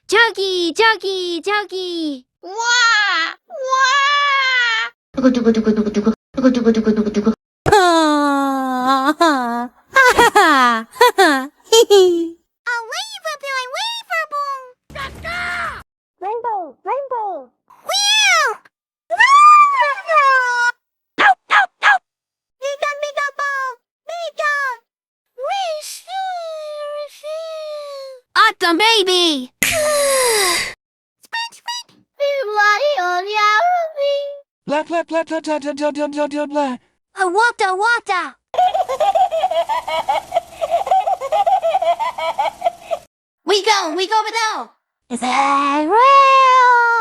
저기, 저기, 저기. 와! 와! Rainbow, rainbow. Awesome baby. Blah blah blah blah blah blah blah blah blah blah. Water, water. We go below. Is that real?